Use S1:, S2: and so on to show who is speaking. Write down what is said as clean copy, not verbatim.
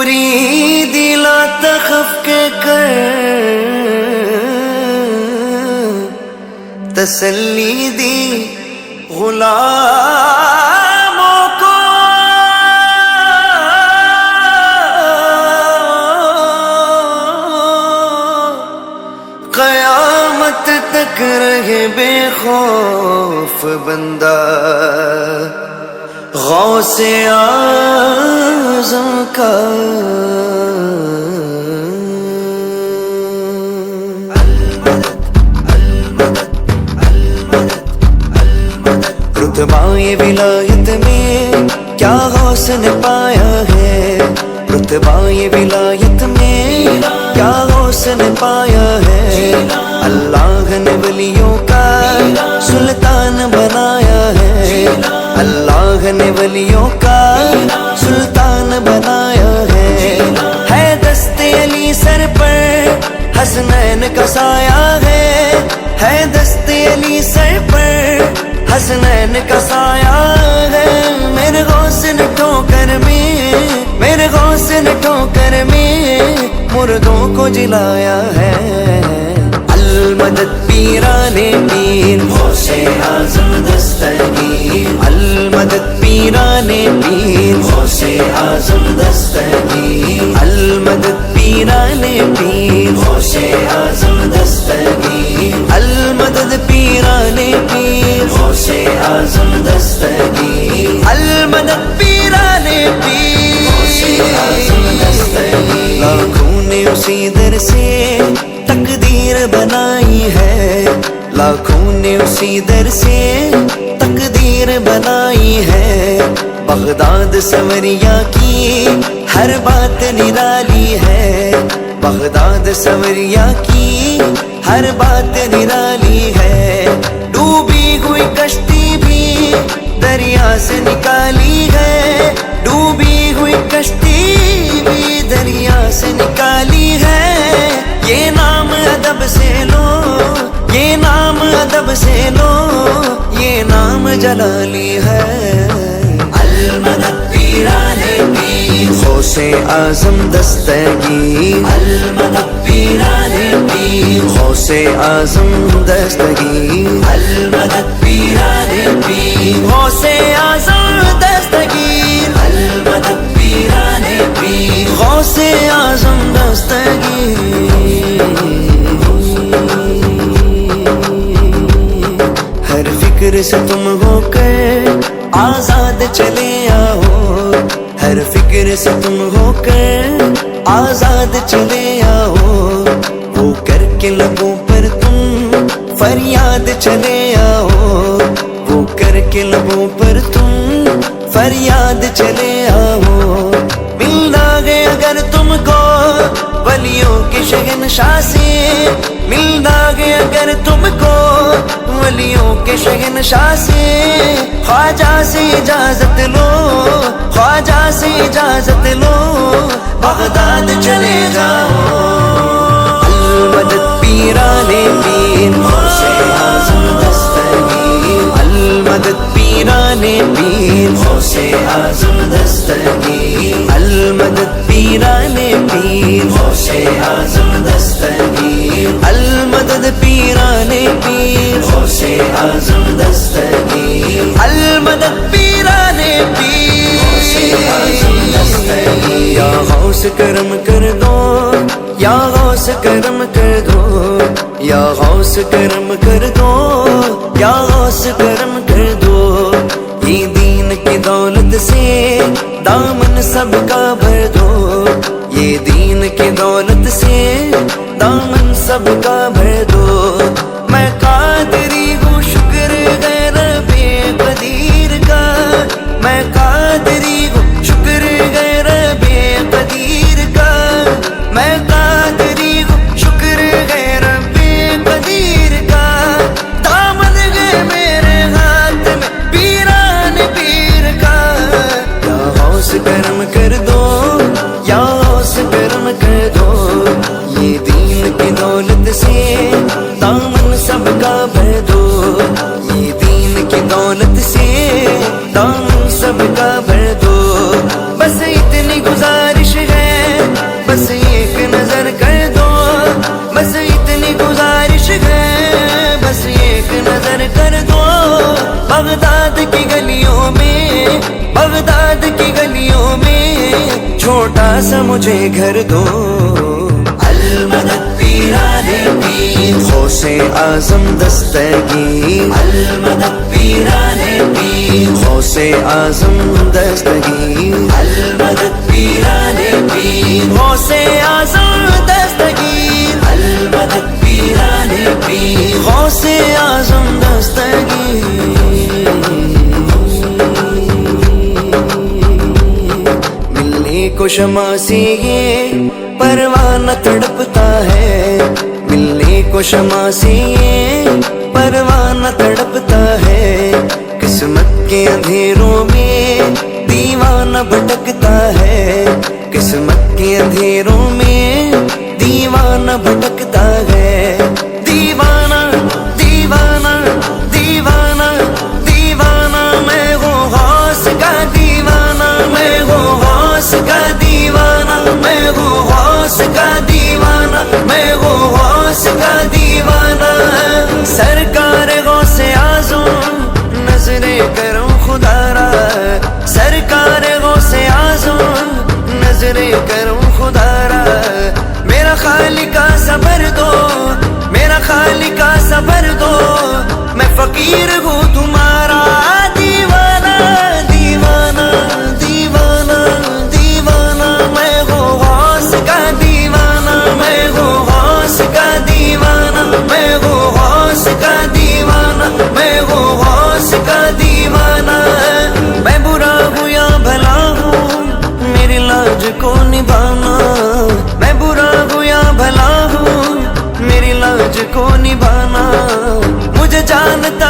S1: مرید لا تخف کے کر تسلی دی غلاموں کو، قیامت تک رہے بے خوف بندہ غوث اعظم کا۔ رتبہ ولایت میں کیا غوث نے پایا ہے، رتبہ ولایت میں کیا غوث نے پایا ہے، اللہ نے ولیوں کا سلطان بنایا ہے، اللہ نے ولیوں کا سلطان بنایا ہے دست علی سر پر حسنین کا سایہ ہے دست علی سر پر حسنین کا سایہ ہے، میرے غوث نے ٹھوکر میں، میرے غوث نے ٹھوکر میں مردوں کو جلایا ہے۔ المدد پیران پیر غوث اعظم دستگیر، المدد پیران پیر غوث اعظم دستگیر، المدد پیران پیر غوث اعظم دستگیر، المدد پیران پیر غوث اعظم دستگیر، المدد پیران پیر غوث اعظم دستگیر۔ لاکھوں نے اسی در سے تقدیر بنائی ہے، لاکھوں نے اسی در سے تقدیر بنائی ہے، بغداد سوریا کی ہر بات نرالی ہے، بغداد سوریا کی ہر بات نرالی ہے، ڈوبی ہوئی کشتی بھی دریا سے نکالی ہے، ڈوبی ہوئی کشتی بھی دریا سے نکالی ہے، یہ نام ادب سے لو، یہ نام ادب سے لو، یہ نام جلالی ہے۔ المدد پیران پیر غوث اعظم دستگیر، المدد پیران پیر غوث اعظم دستگیر، المدد پیران پیر غوث اعظم دستگیر، المدد پیران پیر غوث اعظم دستگیر۔ ہر فکر سے تم ہو کر آزاد چلے آؤ، ہر فکر سے تم ہو کر آزاد چلے آؤ، وہ کر کے لبوں پر تم فریاد چلے آؤ، وہ کر کے لبوں پر تم فریاد چلے آؤ، ملنا گے اگر تم کو ولیوں کے شہنشاہ سے، ملنا گے اگر تم کو ولیوں کے شہنشاہ سے، خواجہ سے اجازت لو، خواجہ سے اجازت لو، بغداد چلے جاؤ۔ المدد پیران پیر غوث اعظم دستگیر، المدد پیران پیر غوث اعظم دستگیر، المدد پیران پیر غوث اعظم دستگیر، المدد پیران پیر غوث اعظم دستگیر، المدد پیران پیر غوث اعظم دستگیر۔ یا غوث کرم کر دو، یا غوث کرم کر دو، یا غوث کرم کر دو، یا غوث کرم کر دو، یہ دین کی دولت سے دامن سب کا بھر دو، یہ دین کی دولت سے دامن سب کا بھر دو، میں قادری ہوں شکر غیر بے قدیر کا، میں قادری ہوں شکر غیر بے قدیر کا، میں قادری ہوں شکر غیر بے قدیر کا، دامن ہے میرے ہاتھ میں پیران پیر کا، یا غوث کرم کر دو، یا غوث کرم کر دو، یہ دین کی دولت سے دامن سب کا بھر دو، یہ دین کی دولت سے دامن سب کا بھر دو، بس اتنی گزارش ہے چھوٹا سا مجھے گھر دو، المدد پیرانے پیر غوث اعظم دستگیر، المدد پیرانے پیر غوث اعظم دستگیر، المدد پیرانے پیر غوث اعظم دستگیر، المدد پیرانے پیر غوث اعظم دستگیر۔ ملنے کو شمع سے یہ پروانہ تڑپتا ہے، ملنے کو شمع سے یہ پروانہ تڑپتا ہے، قسمت کے اندھیروں میں دیوانہ بھٹکتا ہے، قسمت کے اندھیروں میں دیوانہ بھٹکتا ہے، دیوانہ دیوانہ دیوانہ دیوانہ میں ہوں غوث کا دیوانہ، میں ہوں غوث کا دیوانہ، میں ہوں غوث کا دیوانہ، میں ہوں غوث کا دیوانہ، سرکار غوث اعظم نظریں کروں خدا را، سرکار غوث اعظم نظریں کروں خدا را، میرا خالقہ صبر دو، میرا خالقہ صبر دو، میں فقیر ہوں تمہارا دیوانہ دیوانہ دیوانہ دیوانہ، میں ہوں غوث کا دیوانہ، میں ہوں غوث کا دیوانہ، میں ہوں غوث کا دیوانہ، میں ہوں غوث کا دیوانہ، میں برا ہوں یا بھلا ہوں میری لاج کو نبھانا، میں برا ہوں یا بھلا ہوں میری لاج کو نبھانا، مجھے جانتا